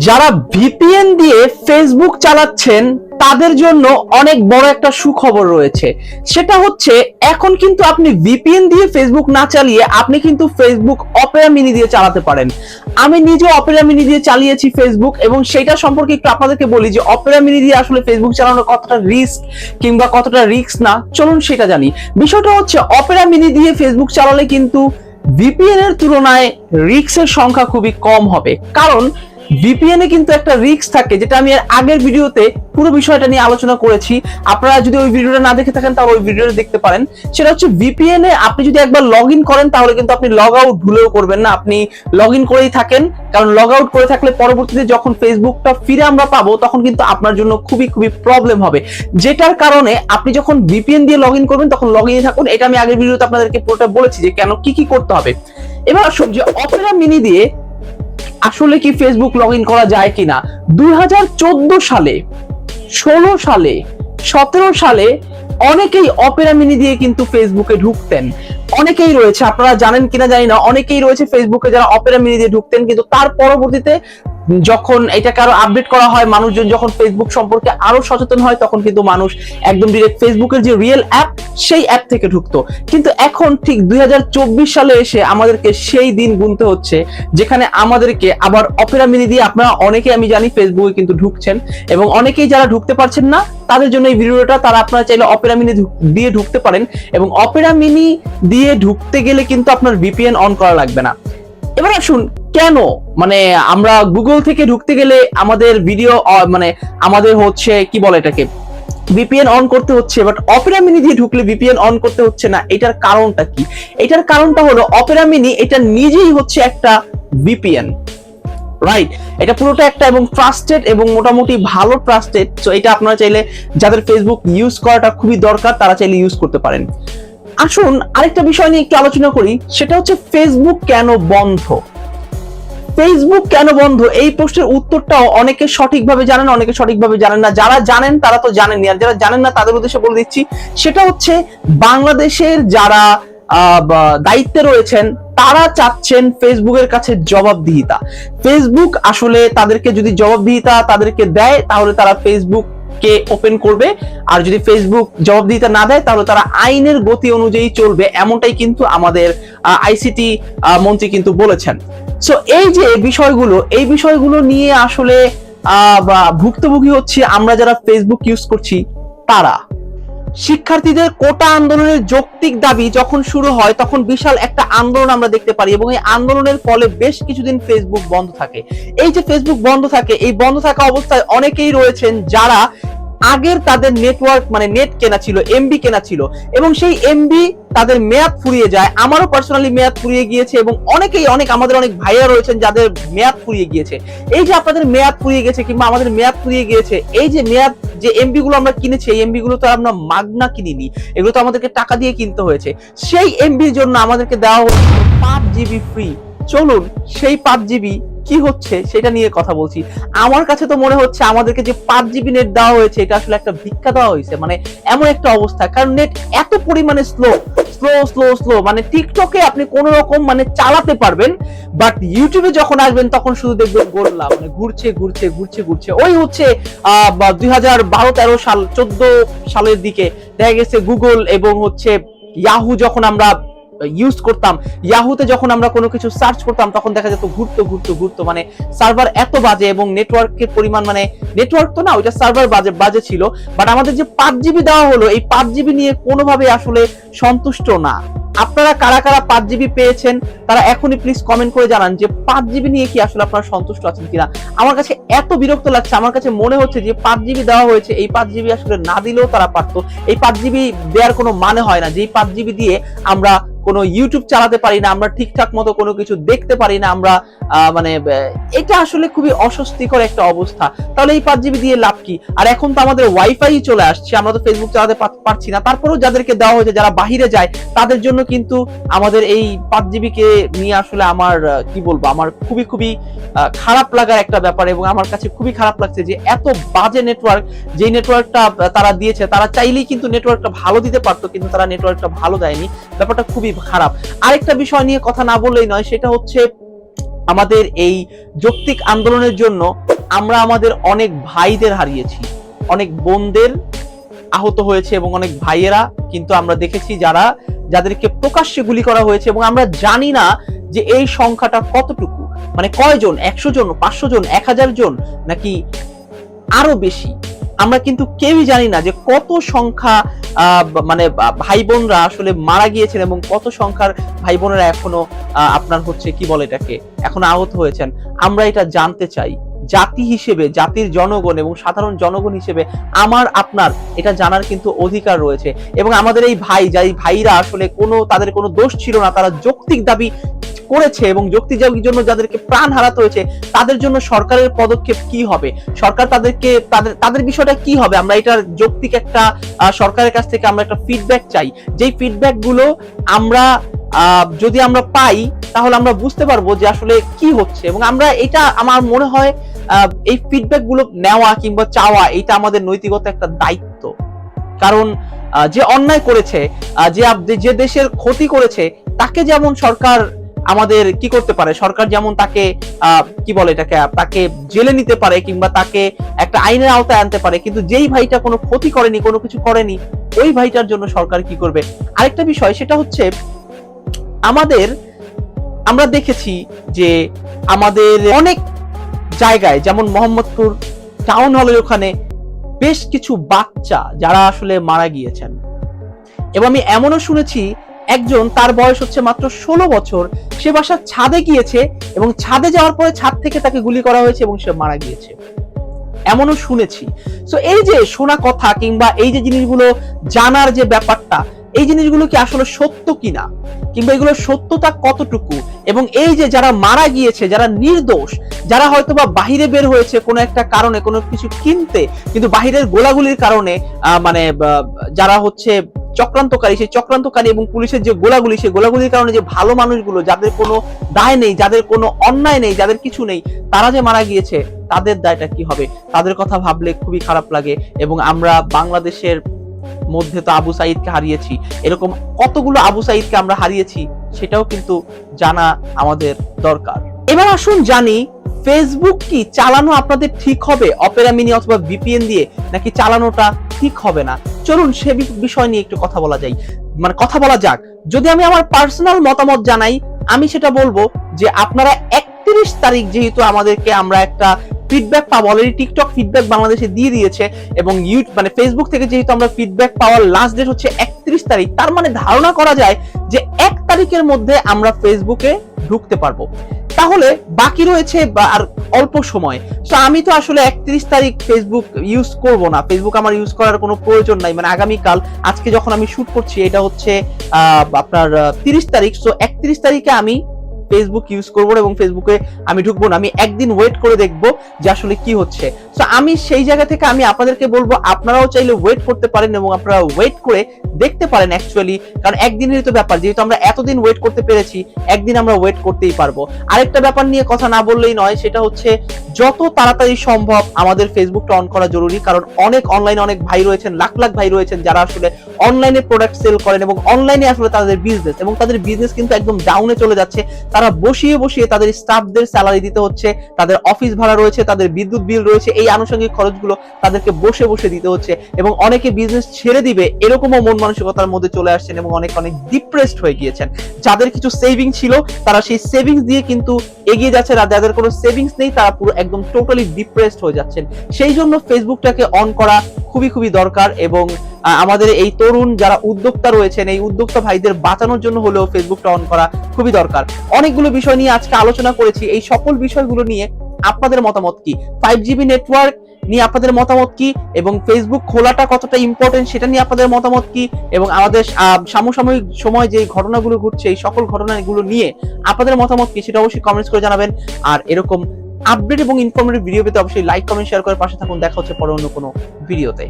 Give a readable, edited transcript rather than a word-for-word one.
যারা ভিপিএন দিয়ে ফেসবুক চালাচ্ছেন তাদের জন্য অনেক বড় একটা সুখবর রয়েছে। সেটা হচ্ছে এখন কিন্তু আপনি ভিপিএন দিয়ে ফেসবুক না চালিয়ে আপনি কিন্তু ফেসবুক অপেরা মিনি দিয়ে চালাতে পারেন। আমি নিজে অপেরা মিনি দিয়ে চালিয়েছি ফেসবুক, এবং সেটা সম্পর্কে একটু আপনাদেরকে বলি যে অপেরা মিনি দিয়ে আসলে ফেসবুক চালানো কতটা রিস্ক কিংবা কতটা রিস্ক না, চলুন সেটা জানি। বিষয়টা হচ্ছে অপেরা মিনি দিয়ে ফেসবুক চালালে কিন্তু ভিপিএন এর তুলনায় রিস্কের সংখ্যা খুবই কম হবে। কারণ ভিপিএন এ কিন্তু একটা রিস্ক থাকে, যেটা আমি এর আগের ভিডিওতে পুরো বিষয়টা নিয়ে আলোচনা করেছি। আপনারা যদি ওই ভিডিওটা না দেখে থাকেন তাহলে ওই ভিডিওটা দেখতে পারেন। সেটা হচ্ছে ভিপিএন এ আপনি যদি একবার লগ ইন করেন তাহলে কিন্তু আপনি লগ আউট ভুলেও করবেন না, আপনি লগ ইন করেই থাকেন। কারণ লগ আউট করে থাকলে পরবর্তীতে যখন ফেসবুকটা ফিরে আমরা পাবো তখন কিন্তু আপনার জন্য খুবই খুবই প্রবলেম হবে, যেটার কারণে আপনি যখন ভিপিএন দিয়ে লগ ইন করবেন তখন লগ ইনে থাকুন। এটা আমি আগের ভিডিওতে আপনাদেরকে পুরোটা বলেছি যে কেন কি কি করতে হবে। এবার আসুন যে অপেরা মিনি দিয়ে আসলে কি ফেসবুক লগ ইন করা যায় কিনা। 2014 সালে, 16 সালে, 17 সালে অনেকেই অপেরা মিনি দিয়ে কিন্তু ফেসবুকে ঢুকতেন। অনেকেই রয়েছে, আপনারা জানেন কিনা জানি না, অনেকেই রয়েছে ফেসবুকে যারা অপেরা মিনি দিয়ে ঢুকতেন, কিন্তু তার পরবর্তীতে যখন এটাকে আরো আপডেট করা হয়, মানুষজন যখন ফেসবুক সম্পর্কে আরো সচেতন হয়, তখন কিন্তু মানুষ একদম ডিরেক্ট ফেসবুকের যে রিয়েল অ্যাপ সেই অ্যাপ থেকে ঢুকতো। কিন্তু এখন ঠিক 2024 সালে এসে আমাদেরকে সেই দিন গুনতে হচ্ছে যেখানে আমাদেরকে আবার অপেরা মিনি দিয়ে, আপনারা অনেকেই আমি জানি ফেসবুকে কিন্তু ঢুকছেন, এবং অনেকেই যারা ঢুকতে পারছেন না তাদের জন্য এই ভিডিওটা, তারা আপনারা চাইলে অপেরা মিনি দিয়ে ঢুকতে পারেন। এবং অপেরা মিনি দিয়ে ঢুকতে গেলে কিন্তু আপনার ভিপিএন অন করা লাগবে না। এবার আসুন কেন, মানে আমরা গুগল থেকে ঢুকতে গেলে আমাদের ভিডিও মানে আমাদের হচ্ছে কি বলে এটাকে ভিপিএন অন করতে হচ্ছে, বাট অপেরা মিনি দিয়ে ঢুকলে ভিপিএন অন করতে হচ্ছে না। এটার কারণটা কি? এটার কারণটা হলো অপেরা মিনি এটা নিজেই হচ্ছে একটা ভিপিএন, রাইট? এটা পুরোটা একটা এবং ট্রাস্টেড এবং মোটামুটি ভালো ট্রাস্টেড। সো এটা আপনারা চাইলে, যাদের ফেসবুক ইউজ করাটা খুবই দরকার, তারা চাইলে ইউজ করতে পারেন। আসুন আরেকটা বিষয় নিয়ে একটু আলোচনা করি, সেটা হচ্ছে ফেসবুক কেন বন্ধ। ফেসবুক কেন বন্ধ, এই প্রশ্নের উত্তরটাও অনেকে সঠিকভাবে জানেন, অনেকে সঠিকভাবে জানেন না। যারা জানেন তারা তো জানেনই, আর যারা জানেন না তাদের উদ্দেশ্যে বলে দিচ্ছি। সেটা হচ্ছে বাংলাদেশের যারা দায়িত্বে রয়েছেন তারা চাচ্ছেন ফেসবুকের কাছে জবাবদিহিতা। ফেসবুক আসলে তাদেরকে যদি জবাবদিহিতা তাদেরকে দেয় তাহলে তারা ফেসবুক কে ওপেন করবে, আর যদি ফেসবুক জবাবদিহিতা না দেয় তাহলে তারা আইনের গতি অনুযায়ী চলবে, এমনটাই কিন্তু আমাদের আইসিটি মন্ত্রী কিন্তু বলেছেন। সো এই যে বিষয়গুলো, এই বিষয়গুলো নিয়ে আসলে ভুক্তভোগী হচ্ছে আমরা যারা ফেসবুক ইউজ করছি তারা। শিক্ষার্থীদের কোটা আন্দোলনের যৌক্তিক দাবি যখন শুরু হয় তখন বিশাল একটা আন্দোলন আমরা দেখতে পারি, এবং এই আন্দোলনের ফলে বেশ কিছুদিন ফেসবুক বন্ধ থাকে। এই যে ফেসবুক বন্ধ থাকে, এই বন্ধ থাকা অবস্থায় অনেকেই রয়েছেন যারা আগের তাদের নেটওয়ার্ক মানে নেট কেনা ছিল, এমবি কেনা ছিল, এবং সেই এমবি তাদের মেয়াদ ফুরিয়ে যায়। আমারও পার্সোনালি মেয়াদ ফুরিয়ে গিয়েছে, এবং অনেকেই আমাদের অনেক ভাইয়া রয়েছেন যাদের মেয়াদ ফুরিয়ে গিয়েছে। এই যে আপনাদের মেয়াদ ফুরিয়ে গেছে কিংবা আমাদের মেয়াদ ফুরিয়ে গিয়েছে, এই যে মেয়াদ যে এমবি গুলো আমরা কিনেছি, এই এমবি গুলো তো আমরা মাগনা কিনিনি, এগুলো তো আমাদেরকে টাকা দিয়ে কিনতে হয়েছে। সেই এমবির জন্য আমাদেরকে দেওয়া হচ্ছে 5 জিবি ফ্রি। চলুন সেই 5 জিবি কি হচ্ছে সেটা নিয়ে কথা বলছি। আমার কাছে তো মনে হচ্ছে আমাদেরকে যে 5 জিবি নেট দেওয়া হয়েছে এটা আসলে একটা ভিক্ষা দেওয়া হয়েছে, মানে এমন একটা অবস্থা। কারণ নেট এত পরিমাণে স্লো স্লো স্লো স্লো, মানে টিকটকে আপনি কোন রকম মানে চালাতে পারবেন, বাট ইউটিউবে যখন আসবেন তখন শুধু দেখবেন গোল্লা মানে ঘুরছে ঘুরছে ঘুরছে ঘুরছে। ওই হচ্ছে 2012-13 সাল 14 সালের দিকে দেখা গেছে গুগল এবং হচ্ছে ইয়াহু যখন আমরা ইউজ করতাম, ইয়াহুতে যখন আমরা কোনো কিছু সার্চ করতাম তখন দেখা যেত ঘুরতো ঘুরতো ঘুরতো, মানে সার্ভার এত বাজে এবং নেটওয়ার্কের পরিমাণ, মানে নেটওয়ার্ক তো না, ওইটা সার্ভার বাজে ছিল। বাট আমাদের যে 5 জিবি দেওয়া হলো, এই 5 জিবি নিয়ে কোনোভাবে আসলে সন্তুষ্ট না। আপনারা কারা কারা 5 জিবি পেয়েছেন তারা এখনই প্লিজ কমেন্ট করে জানান যে 5 জিবি নিয়ে কি আসলে আপনারা সন্তুষ্ট আছেন কিনা। আমার কাছে এত বিরক্ত লাগছে, আমার কাছে মনে হচ্ছে যে 5 জিবি দেওয়া হয়েছে, এই 5 জিবি আসলে না দিলেও তারা পারতো। এই 5 জিবি দেওয়ার কোনো মানে হয় না যে এই 5 জিবি দিয়ে আমরা কোনো ইউটিউব চালাতে পারি না, আমরা ঠিকঠাক মতো কোনো কিছু দেখতে পারি না, আমরা মানে এটা আসলে খুবই অস্বস্তিকর একটা অবস্থা। তাহলে এই 5 জিবি দিয়ে লাভ কি? আর এখন তো আমাদের ওয়াইফাই চলে আসছে, আমরা তো ফেসবুক চালাতে পারছি না। তারপরেও যাদেরকে দেওয়া হয়েছে, যারা বাহিরে যায় তাদের জন্য কিন্তু আমাদের এই 5 জিবি কে নিয়ে আসলে আমার কি বলবো, আমার খুবই খুবই খারাপ লাগার একটা ব্যাপার। এবং আমার কাছে খুবই খারাপ লাগছে যে এত বাজে নেটওয়ার্ক, যে নেটওয়ার্কটা তারা দিয়েছে, তারা চাইলেই কিন্তু নেটওয়ার্কটা ভালো দিতে পারতো, কিন্তু তারা নেটওয়ার্কটা ভালো দেয়নি। ব্যাপারটা খুবই খারাপ। আরেকটা বিষয় নিয়ে কথা না বললেই নয়, সেটা হচ্ছে আমাদের এই যৌক্তিক আন্দোলনের জন্য আমরা আমাদের অনেক ভাইদের হারিয়েছি, অনেক বোনদের আহত হয়েছে এবং অনেক ভাইয়েরা কিন্তু আমরা দেখেছি যাদেরকে প্রকাশ্যে গুলি করা হয়েছে, এবং আমরা জানি না যে এই সংখ্যাটা কতটুকু, মানে কয়জন, 100 জন, 500 জন, 1000 জন, নাকি আরো বেশি। আমরা কিন্তু কেউই জানি না যে কত সংখ্যা মানে ভাই বোনরা আসলে মারা গিয়েছেন এবং কত সংখ্যার ভাই বোনেরা এখনো আপনার হচ্ছে কি বলে এটাকে এখনো আহত হয়েছেন। আমরা এটা জানতে চাই। জাতি হিসেবে, জাতির জনগণ এবং সাধারণ জনগণ হিসেবে আমার আপনার এটা জানার কিন্তু অধিকার রয়েছে। এবং আমাদের এই ভাইরা আসলে তাদের কোনো দোষ ছিল না, তারা যৌক্তিক দাবি করেছে এবং যৌক্তিক দাবির জন্য যাদেরকে প্রাণ হারাতে হয়েছে তাদের জন্য সরকারের পদক্ষেপ কি হবে, সরকার তাদের বিষয়টা কি হবে। আমরা এটার যৌক্তিক একটা সরকারের কাছ থেকে আমরা একটা ফিডব্যাক চাই, যেই ফিডব্যাক গুলো যদি আমরা পাই তাহলে আমরা বুঝতে পারবো যে আসলে কি হচ্ছে। এবং আমরা এটা আমার মনে হয় এই ফিডব্যাক গুলো নেওয়া কিংবা চাওয়া এটা আমাদের নৈতিকতা একটা দায়িত্ব। কারণ যে অন্যায় করেছে, যে দেশের ক্ষতি করেছে তাকে যেমন সরকার আমাদের কি করতে পারে, সরকার যেমন তাকে কি বলে এটাকে তাকে জেলে নিতে পারে কিংবা তাকে একটা আইনের আওতায় আনতে পারে, কিন্তু যেই ভাইটা কোনো ক্ষতি করেনি, কোনো কিছু করেনি, ওই ভাইটার জন্য সরকার কি করবে। আরেকটা বিষয় সেটা হচ্ছে আমরা দেখেছি যে আমাদের অনেক জায়গায় যেমন মোহাম্মদপুর টাউন হলের ওখানে বেশ কিছু বাচ্চা যারা আসলে মারা গিয়েছেন, এবং আমি এমনও শুনেছি একজন, তার বয়স হচ্ছে মাত্র 16 বছর, সে বাসার ছাদে গিয়েছে এবং ছাদে যাওয়ার পরে ছাদ থেকে তাকে গুলি করা হয়েছে এবং সে মারা গিয়েছে, এমনও শুনেছি। সো এই যে শোনা কথা কিংবা এই যে জিনিসগুলো জানার যে ব্যাপারটা, এই জিনিসগুলো কি আসলে সত্য কিনা কিংবা এগুলো সত্যতা কতটুকু, এবং এই যে যারা মারা গিয়েছে, যারা নির্দোষ, যারা হয়তো বা বাহিরে বের হয়েছে কোনো একটা কারণে কোনো কিছু কিনতে, কিন্তু বাহিরের গোলাগুলির কারণে মানে যারা হচ্ছে চক্রান্তকারী, সেই চক্রান্তকারী এবং পুলিশের যে গোলাগুলি, সেই গোলাগুলির কারণে যে ভালো মানুষগুলো যাদের কোনো দায় নেই, যাদের কোনো অন্যায় নেই, যাদের কিছু নেই, তারা যে মারা গিয়েছে, তাদের দায়টা কি হবে? তাদের কথা ভাবলে খুবই খারাপ লাগে। এবং আমরা বাংলাদেশের মধ্যে তো আবু সাঈদকে হারিয়েছি, এরকম কতগুলো আবু সাঈদকে আমরা হারিয়েছি, সেটাও কিন্তু জানা আমাদের দরকার। এবার আসুন জানি, ফেসবুক কি চালানো আপনাদের ঠিক হবে অপেরা মিনি অথবা ভিপিএন দিয়ে, নাকি চালানোটা ঠিক হবে না? চলুন সে বিষয় নিয়ে একটু কথা বলা যাক। যদি আমি আমার পার্সোনাল মতামত জানাই, আমি সেটা বলবো যে আপনারা 31 তারিখ, যেহেতু আমরা একটা ফিডব্যাক পাবো, অলরেডি টিকটক ফিডব্যাক বাংলাদেশে দিয়ে দিয়েছে, এবং ফেসবুক থেকে যেহেতু আমরা ফিডব্যাক পাওয়ার লাস্ট ডেট হচ্ছে 31 তারিখ, তার মানে ধারণা করা যায় যে 1 তারিখের মধ্যে আমরা ফেসবুকে ঢুকতে পারবো। তাহলে বাকি রয়েছে আর অল্প সময়। সো আমি তো আসলে 31 তারিখ ফেসবুক ইউজ করব না, ফেসবুক আমার ইউজ করার কোনো প্রয়োজন নাই। মানে আগামীকাল, আজকে যখন আমি শুট করছি এটা হচ্ছে আপনার 30 তারিখ, সো 31 তারিখে আমি ফেসবুক ইউজ করবো এবং ফেসবুকে আমি ঢুকবো না। আমি একদিন ওয়েট করে দেখবো যে আসলে কি হচ্ছে। সো আমি সেই জায়গা থেকে আমি আপনাদেরকে বলবো, আপনারাও চাইলে ওয়েট করতে পারেন এবং আপনারা ওয়েট করে দেখতে পারেন অ্যাকচুয়ালি, কারণ একদিনের তো ব্যাপার, যেহেতু আমরা এতদিন ওয়েট করতে পেরেছি, একদিন আমরা ওয়েট করতেই পারবো। আরেকটা ব্যাপার নিয়ে কথা না বললেই নয়, সেটা হচ্ছে যত তাড়াতাড়ি সম্ভব আমাদের ফেসবুকটা অন করা জরুরি। কারণ অনলাইনে অনেক ভাই রয়েছেন, লাখ লাখ ভাই রয়েছেন যারা আসলে অনলাইনে প্রোডাক্ট সেল করেন এবং অনলাইনে আসলে তাদের বিজনেস কিন্তু একদম ডাউনে চলে যাচ্ছে। তারা বসিয়ে তাদের স্টাফদের স্যালারি দিতে হচ্ছে, তাদের অফিস ভাড়া রয়েছে, তাদের বিদ্যুৎ বিল রয়েছে, এই আনুষঙ্গিক খরচগুলো তাদেরকে বসে দিতে হচ্ছে, এবং অনেকে বিজনেস ছেড়ে দিবে এরকমও মন মানসিকতার মধ্যে চলে আসছেন এবং অনেক ডিপ্রেসড হয়ে গিয়েছেন। যাদের কিছু সেভিং ছিল তারা সেই সেভিংস দিয়ে কিন্তু এগিয়ে যাচ্ছে, আর যাদের কোনো সেভিংস নেই তারা পুরো একদম টোটালি ডিপ্রেসড হয়ে যাচ্ছেন। সেই জন্য ফেসবুকটাকে অন করা খুবই দরকার, এবং আমাদের এই তরুণ যারা উদ্যোক্তা রয়েছেন, এই উদ্যোক্তা ভাইদের বাঁচানোর জন্য হলেও ফেসবুকটা অন করা খুবই দরকার। অনেকগুলো বিষয় নিয়ে আজকে আলোচনা করেছি, এই সকল বিষয়গুলো নিয়ে আপনাদের মতামত কি? 5GB নেটওয়ার্ক নিয়ে আপনাদের মতামত কি, এবং ফেসবুক খোলাটা কতটা ইম্পর্টেন্ট সেটা নিয়ে আপনাদের মতামত কি, এবং আমাদের সমসাময়িক সময় যে ঘটনাগুলো ঘটছে এই সকল ঘটনাগুলো নিয়ে আপনাদের মতামত কি, সেটা অবশ্যই কমেন্টস করে জানাবেন। আর এরকম আপডেট এবং ইনফরমেটিভ ভিডিও পেতে অবশ্যই লাইক, কমেন্ট, শেয়ার করে পাশে থাকুন। দেখা হচ্ছে পরে অন্য কোনো ভিডিওতে।